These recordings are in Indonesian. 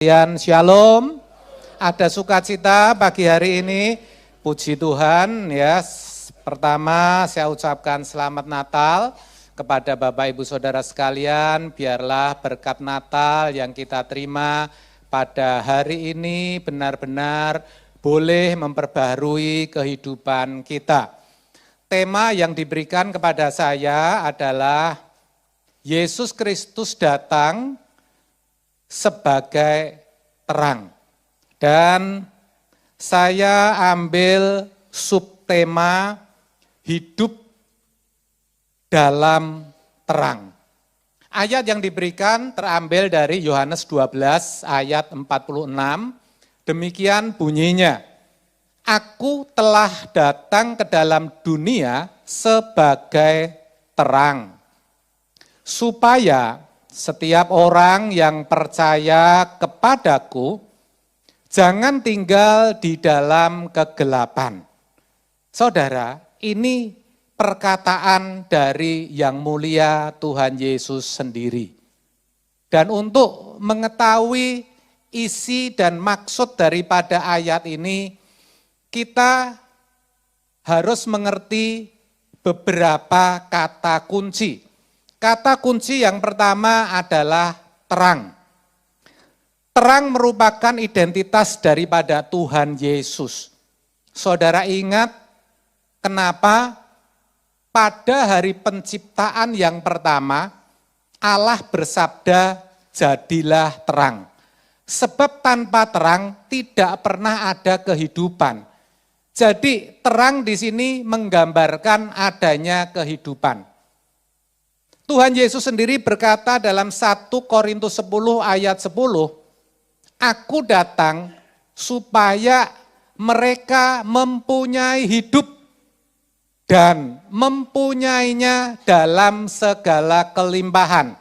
Shalom, ada sukacita pagi hari ini, puji Tuhan ya. Pertama saya ucapkan selamat Natal kepada Bapak Ibu Saudara sekalian, biarlah berkat Natal yang kita terima pada hari ini benar-benar boleh memperbaharui kehidupan kita. Tema yang diberikan kepada saya adalah Yesus Kristus datang sebagai terang. Dan saya ambil subtema hidup dalam terang. Ayat yang diberikan terambil dari Yohanes 12 ayat 46. Demikian bunyinya. Aku telah datang ke dalam dunia sebagai terang, supaya setiap orang yang percaya kepadaku jangan tinggal di dalam kegelapan. Saudara, ini perkataan dari Yang Mulia Tuhan Yesus sendiri. Dan untuk mengetahui isi dan maksud daripada ayat ini, kita harus mengerti beberapa kata kunci. Kata kunci yang pertama adalah terang. Terang merupakan identitas daripada Tuhan Yesus. Saudara ingat kenapa pada hari penciptaan yang pertama Allah bersabda, jadilah terang. Sebab tanpa terang tidak pernah ada kehidupan. Jadi terang di sini menggambarkan adanya kehidupan. Tuhan Yesus sendiri berkata dalam 1 Korintus 10 ayat 10, Aku datang supaya mereka mempunyai hidup dan mempunyainya dalam segala kelimpahan.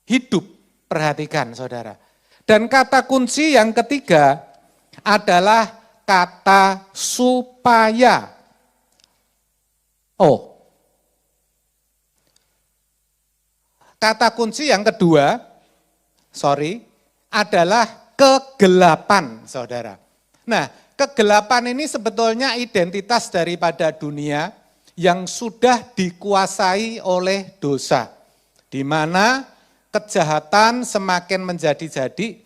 Hidup, perhatikan saudara. Dan kata kunci yang ketiga adalah kata supaya. Kata kunci yang kedua, adalah kegelapan, saudara. Nah, kegelapan ini sebetulnya identitas daripada dunia yang sudah dikuasai oleh dosa. Di mana kejahatan semakin menjadi-jadi,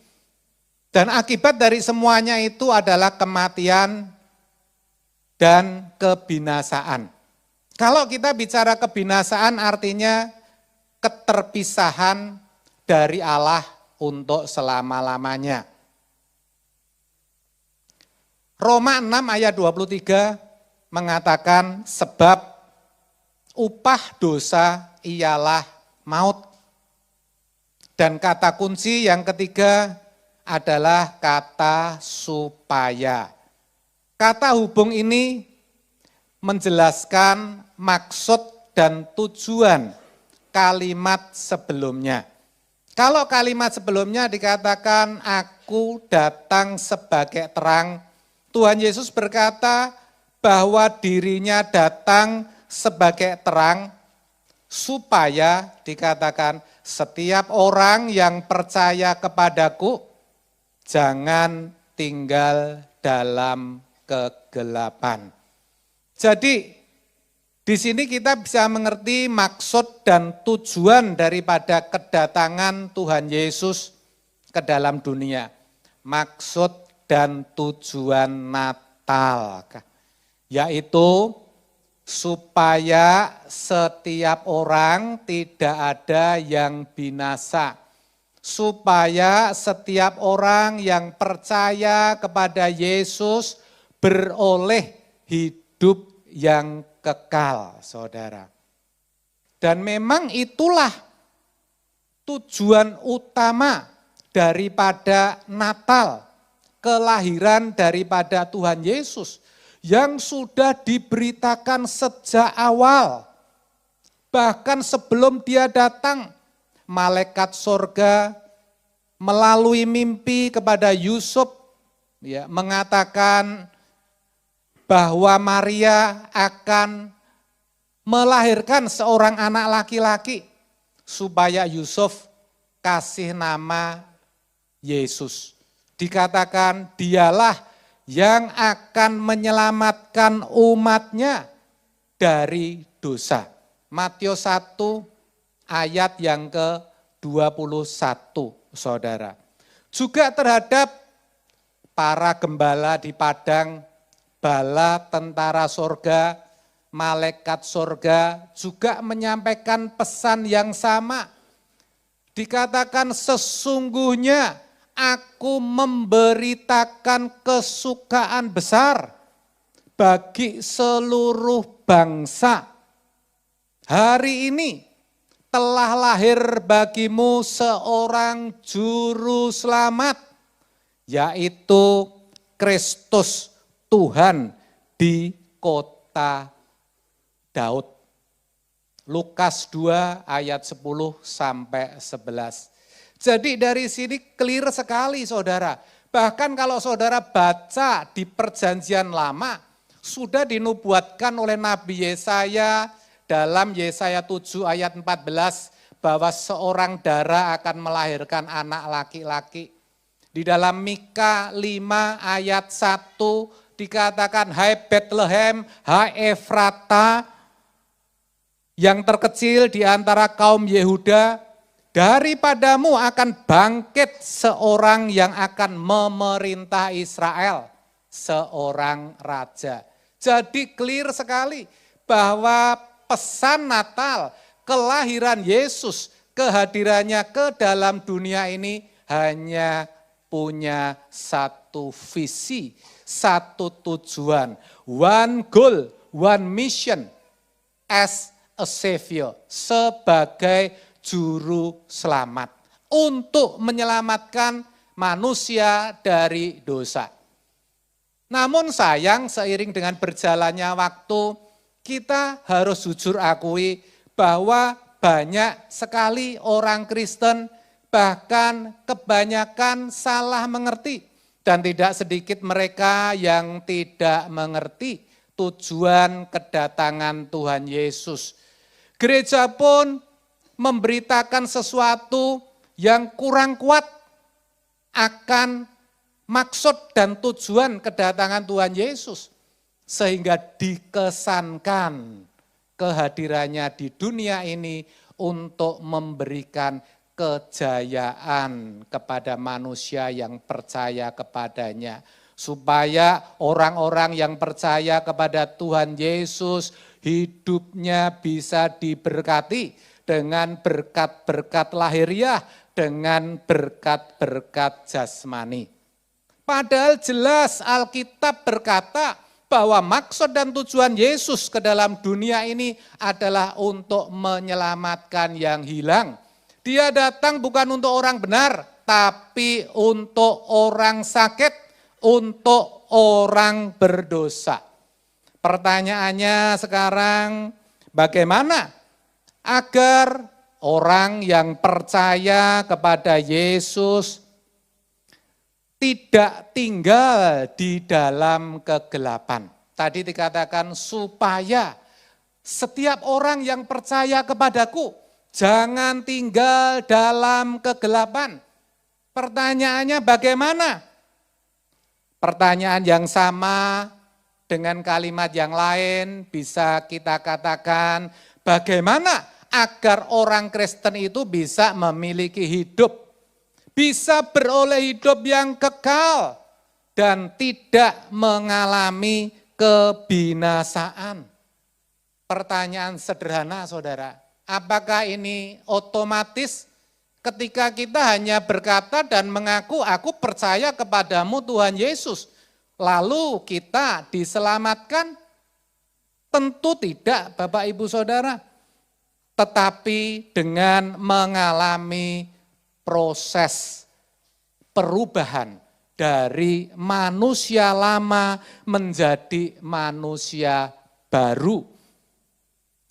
dan akibat dari semuanya itu adalah kematian dan kebinasaan. Kalau kita bicara kebinasaan artinya keterpisahan dari Allah untuk selama-lamanya. Roma 6 ayat 23 mengatakan sebab upah dosa ialah maut. Dan kata kunci yang ketiga adalah kata supaya. Kata hubung ini menjelaskan maksud dan tujuan kalimat sebelumnya. Kalau kalimat sebelumnya dikatakan aku datang sebagai terang, Tuhan Yesus berkata bahwa dirinya datang sebagai terang supaya dikatakan setiap orang yang percaya kepadaku jangan tinggal dalam kegelapan. Jadi di sini kita bisa mengerti maksud dan tujuan daripada kedatangan Tuhan Yesus ke dalam dunia. Maksud dan tujuan Natal, yaitu supaya setiap orang tidak ada yang binasa. Supaya setiap orang yang percaya kepada Yesus beroleh hidup yang kekal, saudara. Dan memang itulah tujuan utama daripada Natal, kelahiran daripada Tuhan Yesus yang sudah diberitakan sejak awal. Bahkan sebelum dia datang, malaikat sorga melalui mimpi kepada Yusuf mengatakan bahwa Maria akan melahirkan seorang anak laki-laki supaya Yusuf kasih nama Yesus. Dikatakan dialah yang akan menyelamatkan umatnya dari dosa. Matius 1 ayat yang ke-21, saudara. Juga terhadap para gembala di padang, bala tentara sorga, malaikat sorga juga menyampaikan pesan yang sama. Dikatakan sesungguhnya aku memberitakan kesukaan besar bagi seluruh bangsa. Hari ini telah lahir bagimu seorang juru selamat, yaitu Kristus Tuhan di kota Daud. Lukas 2 ayat 10 sampai 11. Jadi dari sini clear sekali saudara. Bahkan kalau saudara baca di perjanjian lama, sudah dinubuatkan oleh Nabi Yesaya dalam Yesaya 7 ayat 14 bahwa seorang dara akan melahirkan anak laki-laki. Di dalam Mika 5 ayat 1 dikatakan, hai Bethlehem, hai Efrata, yang terkecil di antara kaum Yehuda, daripadamu akan bangkit seorang yang akan memerintah Israel, seorang raja. Jadi clear sekali bahwa pesan Natal, kelahiran Yesus, kehadirannya ke dalam dunia ini hanya punya satu visi, satu tujuan, one goal, one mission, as a savior, sebagai juru selamat, untuk menyelamatkan manusia dari dosa. Namun sayang, seiring dengan berjalannya waktu, kita harus jujur akui bahwa banyak sekali orang Kristen, bahkan kebanyakan salah mengerti. Dan tidak sedikit mereka yang tidak mengerti tujuan kedatangan Tuhan Yesus. Gereja pun memberitakan sesuatu yang kurang kuat akan maksud dan tujuan kedatangan Tuhan Yesus. Sehingga dikesankan kehadirannya di dunia ini untuk memberikan kejayaan kepada manusia yang percaya kepadanya. Supaya orang-orang yang percaya kepada Tuhan Yesus hidupnya bisa diberkati dengan berkat-berkat lahiriah, dengan berkat-berkat jasmani. Padahal jelas Alkitab berkata, bahwa maksud dan tujuan Yesus ke dalam dunia ini adalah untuk menyelamatkan yang hilang. Dia datang bukan untuk orang benar, tapi untuk orang sakit, untuk orang berdosa. Pertanyaannya sekarang, bagaimana agar orang yang percaya kepada Yesus tidak tinggal di dalam kegelapan. Tadi dikatakan supaya setiap orang yang percaya kepadaku jangan tinggal dalam kegelapan. Pertanyaannya bagaimana? Pertanyaan yang sama dengan kalimat yang lain bisa kita katakan, bagaimana agar orang Kristen itu bisa memiliki hidup, bisa beroleh hidup yang kekal dan tidak mengalami kebinasaan. Pertanyaan sederhana saudara, apakah ini otomatis ketika kita hanya berkata dan mengaku aku percaya kepadamu Tuhan Yesus, lalu kita diselamatkan? Tentu tidak Bapak Ibu Saudara, tetapi dengan mengalami proses perubahan dari manusia lama menjadi manusia baru.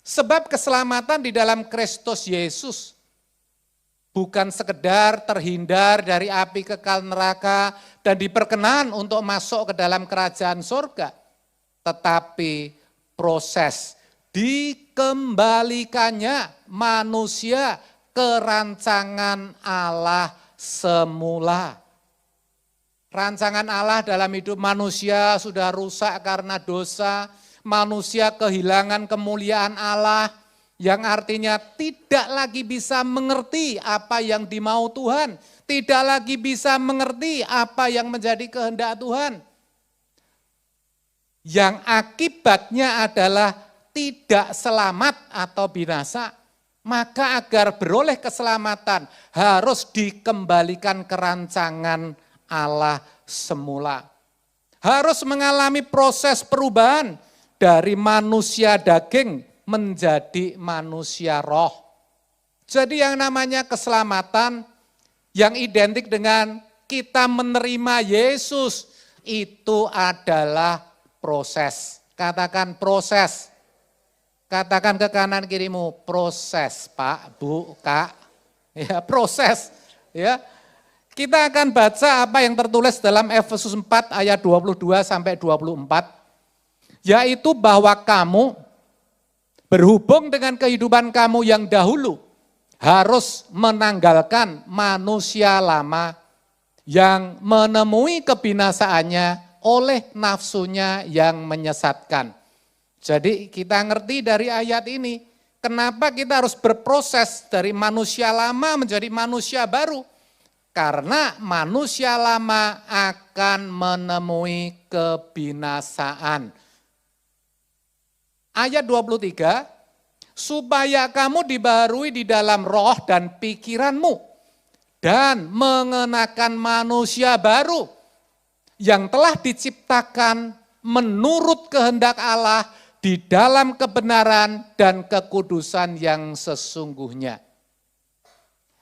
Sebab keselamatan di dalam Kristus Yesus bukan sekedar terhindar dari api kekal neraka dan diperkenan untuk masuk ke dalam kerajaan surga, tetapi proses dikembalikannya manusia ke rancangan Allah semula. Rancangan Allah dalam hidup manusia sudah rusak karena dosa, manusia kehilangan kemuliaan Allah, yang artinya tidak lagi bisa mengerti apa yang dimau Tuhan, tidak lagi bisa mengerti apa yang menjadi kehendak Tuhan. Yang akibatnya adalah tidak selamat atau binasa. Maka agar beroleh keselamatan harus dikembalikan ke rancangan Allah semula. Harus mengalami proses perubahan dari manusia daging menjadi manusia roh. Jadi yang namanya keselamatan yang identik dengan kita menerima Yesus itu adalah proses. Katakan proses. Katakan ke kanan kirimu, proses Pak, Bu, Kak. Ya, proses. Ya. Kita akan baca apa yang tertulis dalam Efesus 4 ayat 22 sampai 24. Yaitu bahwa kamu berhubung dengan kehidupan kamu yang dahulu harus menanggalkan manusia lama yang menemui kebinasaannya oleh nafsunya yang menyesatkan. Jadi kita ngerti dari ayat ini, kenapa kita harus berproses dari manusia lama menjadi manusia baru. Karena manusia lama akan menemui kebinasaan. Ayat 23, supaya kamu dibaharui di dalam roh dan pikiranmu, dan mengenakan manusia baru yang telah diciptakan menurut kehendak Allah di dalam kebenaran dan kekudusan yang sesungguhnya.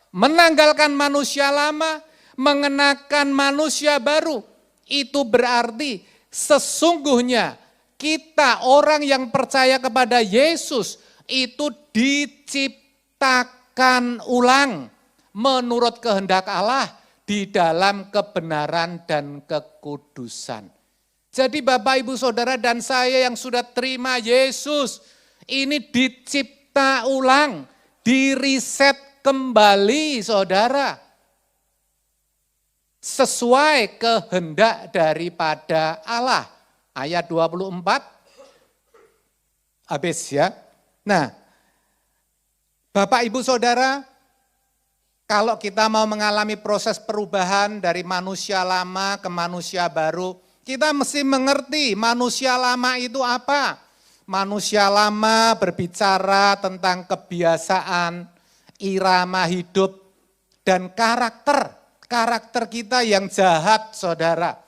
Menanggalkan manusia lama, mengenakan manusia baru, itu berarti sesungguhnya kita orang yang percaya kepada Yesus itu diciptakan ulang menurut kehendak Allah di dalam kebenaran dan kekudusan. Jadi Bapak, Ibu, Saudara dan saya yang sudah terima Yesus, ini dicipta ulang, diriset kembali saudara. Sesuai kehendak daripada Allah. Ayat 24, habis ya. Nah, Bapak, Ibu, Saudara, kalau kita mau mengalami proses perubahan dari manusia lama ke manusia baru, kita mesti mengerti manusia lama itu apa. Manusia lama berbicara tentang kebiasaan, irama hidup, dan karakter kita yang jahat, saudara.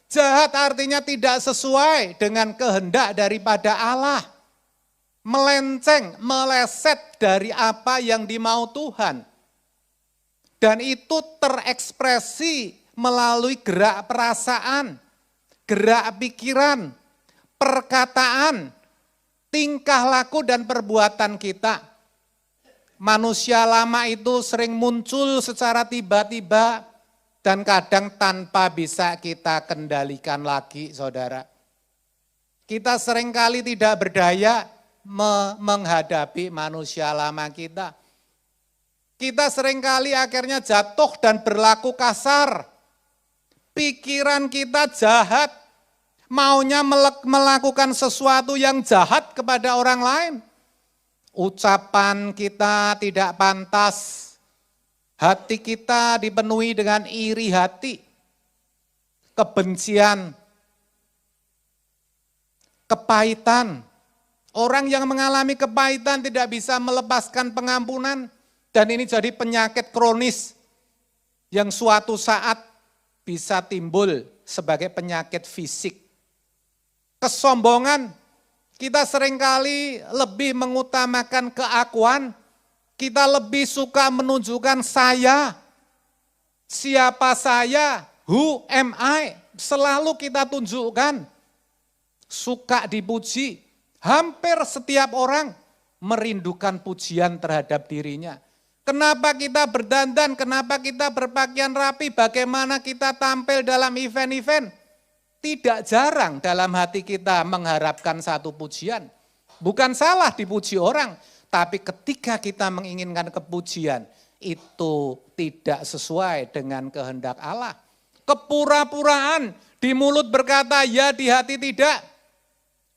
Jahat artinya tidak sesuai dengan kehendak daripada Allah. Melenceng, meleset dari apa yang dimau Tuhan. Dan itu terekspresi melalui gerak perasaan, gerak pikiran, perkataan, tingkah laku dan perbuatan kita. Manusia lama itu sering muncul secara tiba-tiba dan kadang tanpa bisa kita kendalikan lagi, saudara. Kita seringkali tidak berdaya menghadapi manusia lama kita. Kita seringkali akhirnya jatuh dan berlaku kasar. Pikiran kita jahat, maunya melakukan sesuatu yang jahat kepada orang lain. Ucapan kita tidak pantas. Hati kita dipenuhi dengan iri hati, kebencian, kepahitan. Orang yang mengalami kepahitan tidak bisa melepaskan pengampunan, dan ini jadi penyakit kronis yang suatu saat bisa timbul sebagai penyakit fisik. Kesombongan, kita seringkali lebih mengutamakan keakuan. Kita lebih suka menunjukkan saya, siapa saya, who am I, selalu kita tunjukkan. Suka dipuji, hampir setiap orang merindukan pujian terhadap dirinya. Kenapa kita berdandan, kenapa kita berpakaian rapi, bagaimana kita tampil dalam event-event. Tidak jarang dalam hati kita mengharapkan satu pujian. Bukan salah dipuji orang, tapi ketika kita menginginkan kepujian, itu tidak sesuai dengan kehendak Allah. kepura-puraan, di mulut berkata ya, di hati tidak,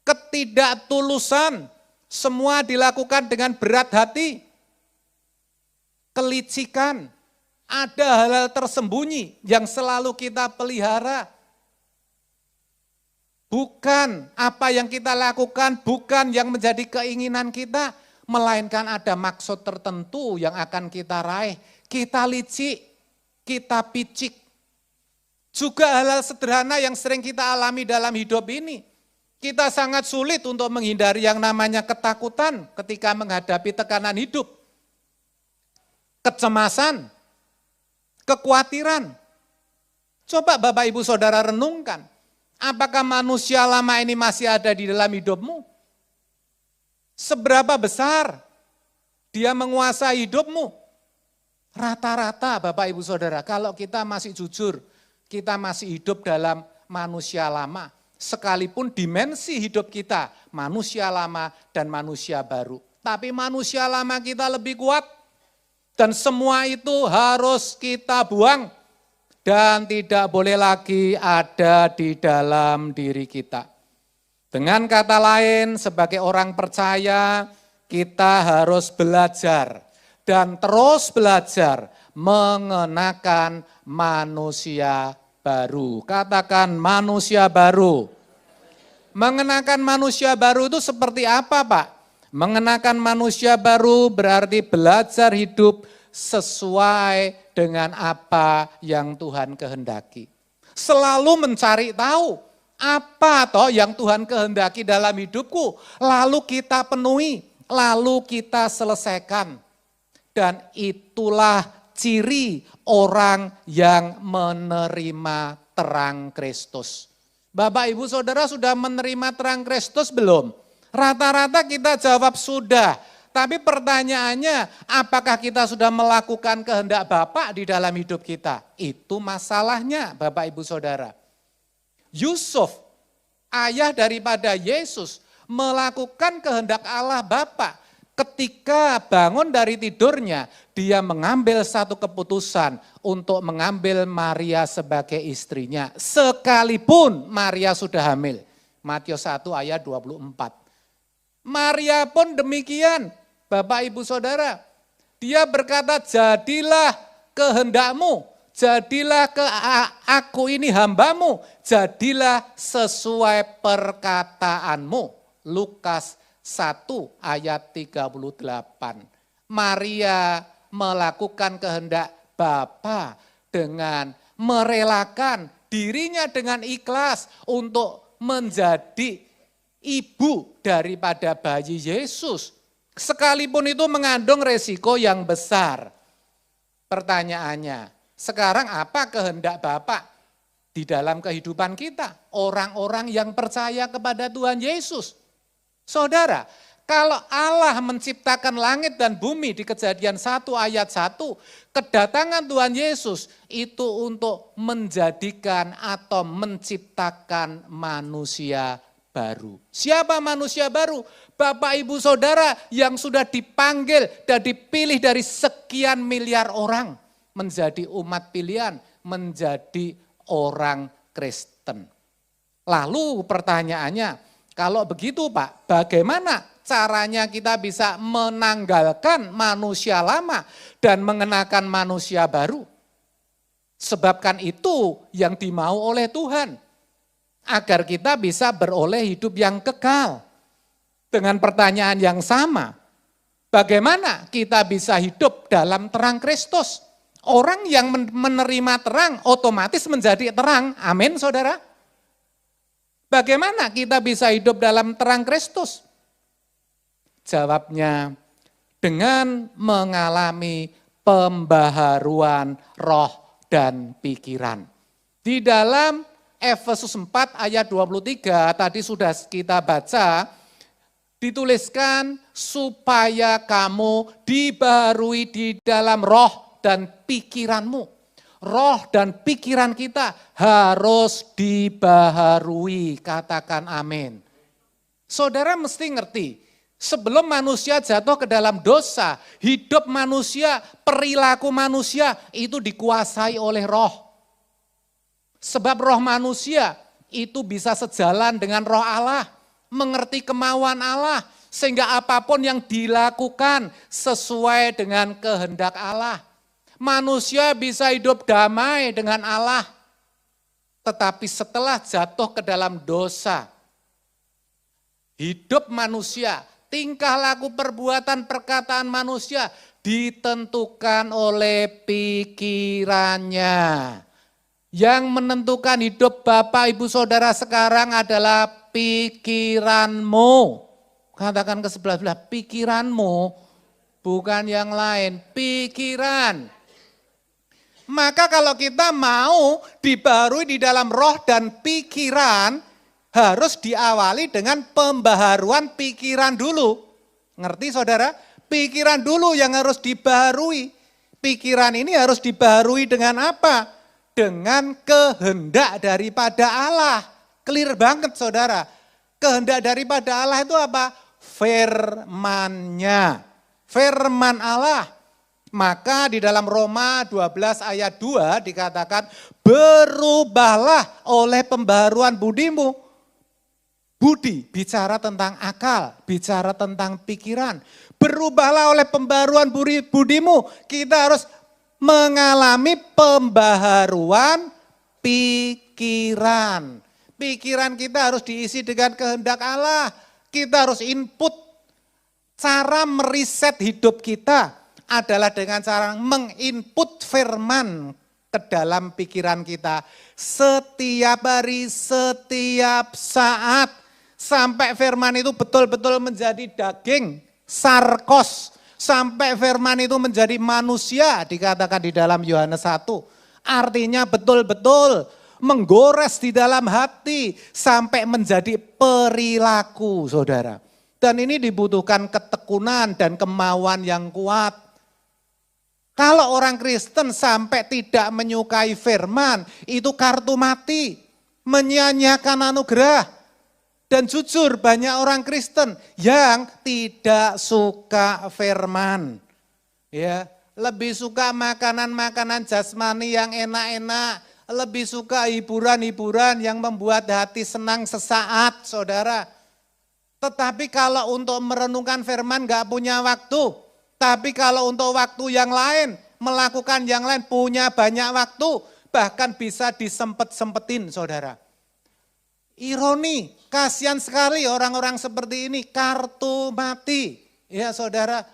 ketidaktulusan, semua dilakukan dengan berat hati, kelicikan, ada hal-hal tersembunyi yang selalu kita pelihara. Bukan apa yang kita lakukan, bukan yang menjadi keinginan kita, melainkan ada maksud tertentu yang akan kita raih. Kita licik, kita picik. Juga hal-hal sederhana yang sering kita alami dalam hidup ini. Kita sangat sulit untuk menghindari yang namanya ketakutan ketika menghadapi tekanan hidup. Kecemasan, kekhawatiran. Coba Bapak Ibu Saudara renungkan. Apakah manusia lama ini masih ada di dalam hidupmu? Seberapa besar dia menguasai hidupmu? Rata-rata Bapak Ibu Saudara, kalau kita masih jujur, kita masih hidup dalam manusia lama. Sekalipun dimensi hidup kita, manusia lama dan manusia baru. Tapi manusia lama kita lebih kuat. Dan semua itu harus kita buang. Dan tidak boleh lagi ada di dalam diri kita. Dengan kata lain, sebagai orang percaya, kita harus belajar dan terus belajar mengenakan manusia baru. Katakan manusia baru. Mengenakan manusia baru itu seperti apa, Pak? Mengenakan manusia baru berarti belajar hidup sesuai dengan apa yang Tuhan kehendaki. Selalu mencari tahu apa toh yang Tuhan kehendaki dalam hidupku, lalu kita penuhi, lalu kita selesaikan. Dan itulah ciri orang yang menerima terang Kristus. Bapak Ibu Saudara sudah menerima terang Kristus belum? Rata-rata kita jawab sudah. Tapi pertanyaannya, apakah kita sudah melakukan kehendak Bapa di dalam hidup kita? Itu masalahnya Bapak Ibu Saudara. Yusuf, ayah daripada Yesus, melakukan kehendak Allah Bapa. Ketika bangun dari tidurnya, dia mengambil satu keputusan untuk mengambil Maria sebagai istrinya. Sekalipun Maria sudah hamil. Matius 1 ayat 24. Maria pun demikian. Bapak Ibu Saudara, dia berkata jadilah kehendakmu, jadilah aku ini hambamu, jadilah sesuai perkataanmu. Lukas 1 ayat 38. Maria melakukan kehendak Bapa dengan merelakan dirinya dengan ikhlas untuk menjadi ibu daripada bayi Yesus. Sekalipun itu mengandung resiko yang besar. Pertanyaannya, sekarang apa kehendak Bapa di dalam kehidupan kita? Orang-orang yang percaya kepada Tuhan Yesus. Saudara, kalau Allah menciptakan langit dan bumi di Kejadian 1 ayat 1, kedatangan Tuhan Yesus itu untuk menjadikan atau menciptakan manusia baru. Siapa manusia baru? Bapak Ibu Saudara yang sudah dipanggil dan dipilih dari sekian miliar orang menjadi umat pilihan, menjadi orang Kristen. Lalu pertanyaannya, kalau begitu Pak, bagaimana caranya kita bisa menanggalkan manusia lama dan mengenakan manusia baru? Sebabkan itu yang dimau oleh Tuhan, agar kita bisa beroleh hidup yang kekal. Dengan pertanyaan yang sama, bagaimana kita bisa hidup dalam terang Kristus? Orang yang menerima terang otomatis menjadi terang, amin saudara. Bagaimana kita bisa hidup dalam terang Kristus? Jawabnya, dengan mengalami pembaharuan roh dan pikiran. Di dalam Efesus 4 ayat 23 tadi sudah kita baca, dituliskan supaya kamu dibaharui di dalam roh dan pikiranmu. Roh dan pikiran kita harus dibaharui, katakan amin. Saudara mesti ngerti, sebelum manusia jatuh ke dalam dosa, hidup manusia, perilaku manusia itu dikuasai oleh roh. Sebab roh manusia itu bisa sejalan dengan roh Allah, mengerti kemauan Allah, sehingga apapun yang dilakukan sesuai dengan kehendak Allah. Manusia bisa hidup damai dengan Allah, tetapi setelah jatuh ke dalam dosa, hidup manusia, tingkah laku perbuatan perkataan manusia ditentukan oleh pikirannya. Yang menentukan hidup Bapak Ibu Saudara sekarang adalah pikiranmu. Katakan ke sebelah-sebelah, pikiranmu, bukan yang lain, pikiran. Maka kalau kita mau dibaharui di dalam roh dan pikiran, harus diawali dengan pembaharuan pikiran dulu. Ngerti saudara? Pikiran dulu yang harus dibaharui. Pikiran ini harus dibaharui dengan apa? Dengan kehendak daripada Allah. Clear banget saudara. Kehendak daripada Allah itu apa? Firman-Nya. Firman Allah. Maka di dalam Roma 12 ayat 2 dikatakan, berubahlah oleh pembaharuan budimu. Budi bicara tentang akal, bicara tentang pikiran. Berubahlah oleh pembaharuan budimu. Kita harus mengalami pembaharuan pikiran. Pikiran kita harus diisi dengan kehendak Allah. Kita harus input cara meriset hidup kita adalah dengan cara menginput firman ke dalam pikiran kita. Setiap hari, setiap saat. Sampai firman itu betul-betul menjadi daging, sarkos. Sampai firman itu menjadi manusia, dikatakan di dalam Yohanes 1. Artinya betul-betul menggores di dalam hati sampai menjadi perilaku, saudara. Dan ini dibutuhkan ketekunan dan kemauan yang kuat. Kalau orang Kristen sampai tidak menyukai firman, itu kartu mati, menyia-nyiakan anugerah. Dan jujur banyak orang Kristen yang tidak suka firman. Ya, lebih suka makanan-makanan jasmani yang enak-enak, lebih suka hiburan-hiburan yang membuat hati senang sesaat, saudara. Tetapi kalau untuk merenungkan firman gak punya waktu. Tapi kalau untuk waktu yang lain, melakukan yang lain punya banyak waktu. Bahkan bisa disempet-sempetin saudara. Ironi, kasihan sekali orang-orang seperti ini, kartu mati. Ya saudara,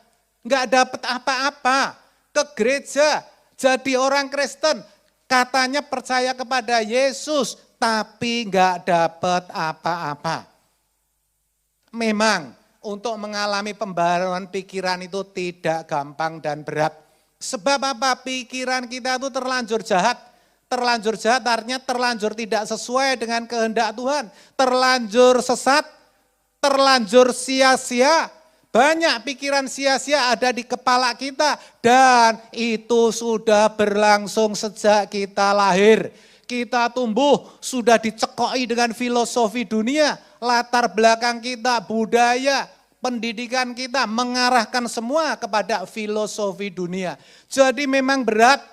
gak dapat apa-apa. Ke gereja, jadi orang Kristen, katanya percaya kepada Yesus, tapi gak dapat apa-apa. Memang, untuk mengalami pembaharuan pikiran itu tidak gampang dan berat. Sebab apa? Pikiran kita itu terlanjur jahat. Terlanjur jahat artinya terlanjur tidak sesuai dengan kehendak Tuhan. Terlanjur sesat, terlanjur sia-sia. Banyak pikiran sia-sia ada di kepala kita. Dan itu sudah berlangsung sejak kita lahir. Kita tumbuh sudah dicekoi dengan filosofi dunia. Latar belakang kita, budaya, pendidikan kita mengarahkan semua kepada filosofi dunia. Jadi memang berat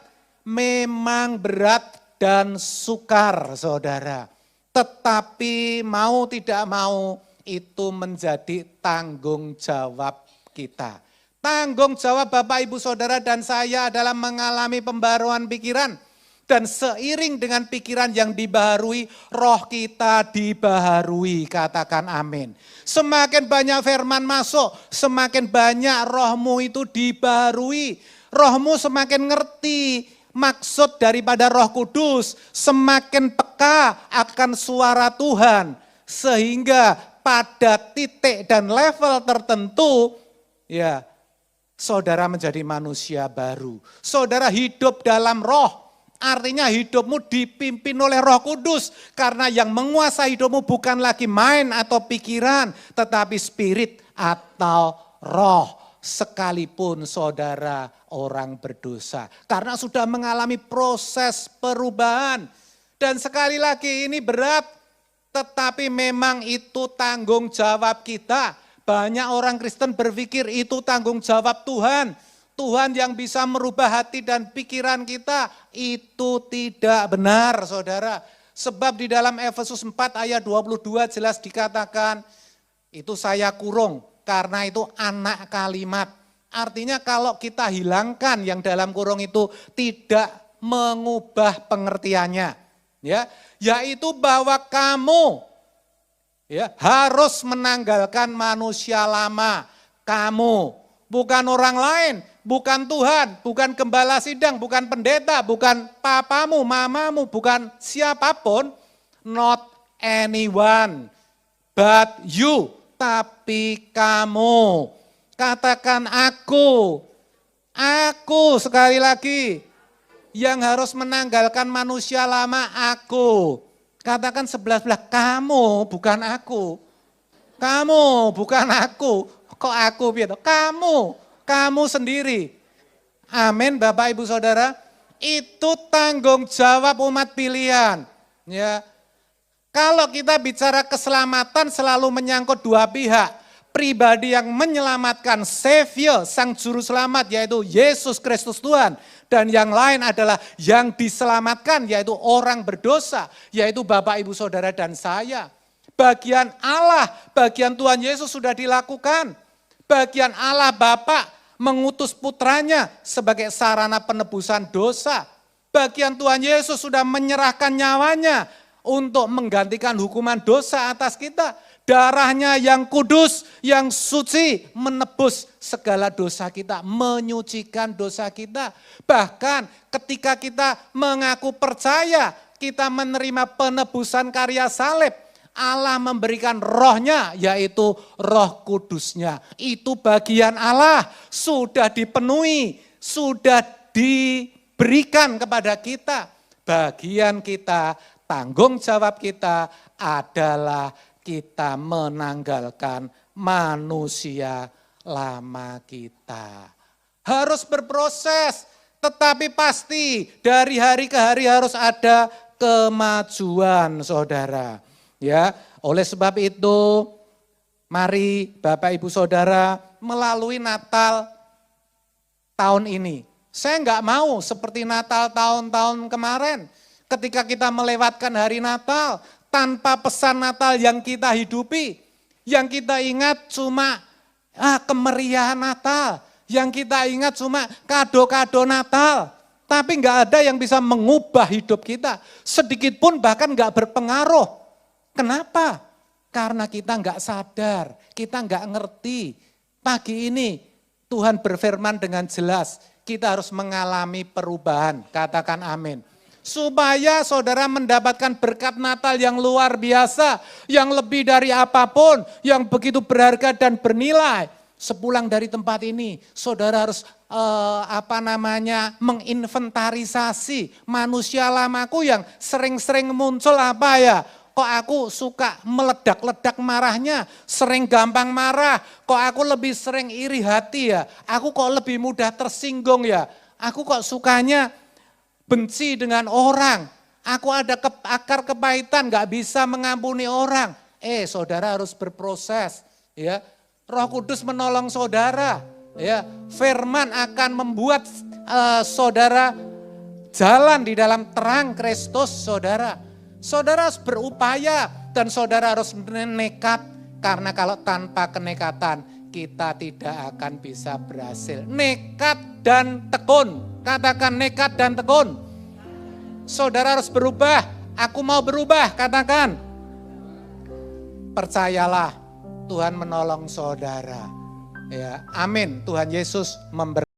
dan sukar saudara. Tetapi mau tidak mau itu menjadi tanggung jawab kita. Tanggung jawab Bapak Ibu Saudara dan saya adalah mengalami pembaharuan pikiran. Dan seiring dengan pikiran yang dibaharui, roh kita dibaharui, katakan amin. Semakin banyak firman masuk, semakin banyak rohmu itu dibaharui. Rohmu semakin ngerti maksud daripada Roh Kudus, semakin peka akan suara Tuhan. Sehingga pada titik dan level tertentu, ya saudara menjadi manusia baru. Saudara hidup dalam roh. Artinya hidupmu dipimpin oleh Roh Kudus. Karena yang menguasai hidupmu bukan lagi main atau pikiran. Tetapi spirit atau roh. Sekalipun saudara orang berdosa. Karena sudah mengalami proses perubahan. Dan sekali lagi ini berat. Tetapi memang itu tanggung jawab kita. Banyak orang Kristen berpikir itu tanggung jawab Tuhan. Tuhan yang bisa merubah hati dan pikiran kita, itu tidak benar saudara. Sebab di dalam Efesus 4 ayat 22 jelas dikatakan, itu saya kurung karena itu anak kalimat. Artinya kalau kita hilangkan yang dalam kurung itu tidak mengubah pengertiannya. Ya, yaitu bahwa kamu harus menanggalkan manusia lama. Kamu, bukan orang lain, bukan Tuhan, bukan gembala sidang, bukan pendeta, bukan papamu, mamamu, bukan siapapun, not anyone, but you, tapi kamu. Katakan aku sekali lagi, yang harus menanggalkan manusia lama aku. Katakan sebelah-sebelah, kamu bukan aku. Kamu bukan aku. Kok aku gitu? Kamu sendiri. Amin Bapak Ibu Saudara. Itu tanggung jawab umat pilihan. Ya. Kalau kita bicara keselamatan selalu menyangkut dua pihak. Pribadi yang menyelamatkan Savior, Sang Juru Selamat yaitu Yesus Kristus Tuhan. Dan yang lain adalah yang diselamatkan yaitu orang berdosa. Yaitu Bapak Ibu Saudara dan saya. Bagian Allah, bagian Tuhan Yesus sudah dilakukan. Bagian Allah Bapa mengutus putranya sebagai sarana penebusan dosa. Bagian Tuhan Yesus sudah menyerahkan nyawanya untuk menggantikan hukuman dosa atas kita. Darahnya yang kudus, yang suci menebus segala dosa kita, menyucikan dosa kita. Bahkan ketika kita mengaku percaya, kita menerima penebusan karya salib. Allah memberikan rohnya, yaitu roh kudusnya. Itu bagian Allah, sudah dipenuhi, sudah diberikan kepada kita. Bagian kita, tanggung jawab kita adalah kita menanggalkan manusia lama kita. Harus berproses, tetapi pasti dari hari ke hari harus ada kemajuan saudara. Ya, oleh sebab itu mari Bapak Ibu Saudara melalui Natal tahun ini. Saya enggak mau seperti Natal tahun-tahun kemarin ketika kita melewatkan hari Natal tanpa pesan Natal yang kita hidupi. Yang kita ingat cuma kemeriahan Natal, yang kita ingat cuma kado-kado Natal. Tapi enggak ada yang bisa mengubah hidup kita, sedikit pun bahkan enggak berpengaruh. Kenapa? Karena kita enggak sadar, kita enggak ngerti. Pagi ini Tuhan berfirman dengan jelas, kita harus mengalami perubahan. Katakan amin. Supaya saudara mendapatkan berkat Natal yang luar biasa, yang lebih dari apapun, yang begitu berharga dan bernilai. Sepulang dari tempat ini, saudara harus menginventarisasi manusia lamaku yang sering-sering muncul apa ya? Kok aku suka meledak-ledak marahnya, sering gampang marah, kok aku lebih sering iri hati ya, aku kok lebih mudah tersinggung ya, aku kok sukanya benci dengan orang, aku ada akar kepahitan, gak bisa mengampuni orang. Saudara harus berproses, ya. Roh Kudus menolong saudara, ya. Firman akan membuat saudara jalan di dalam terang Kristus, saudara. Saudara harus berupaya dan saudara harus nekat. Karena kalau tanpa kenekatan kita tidak akan bisa berhasil. Nekat dan tekun. Katakan nekat dan tekun. Saudara harus berubah. Aku mau berubah, katakan. Percayalah Tuhan menolong saudara. Ya, amin. Tuhan Yesus memberkati.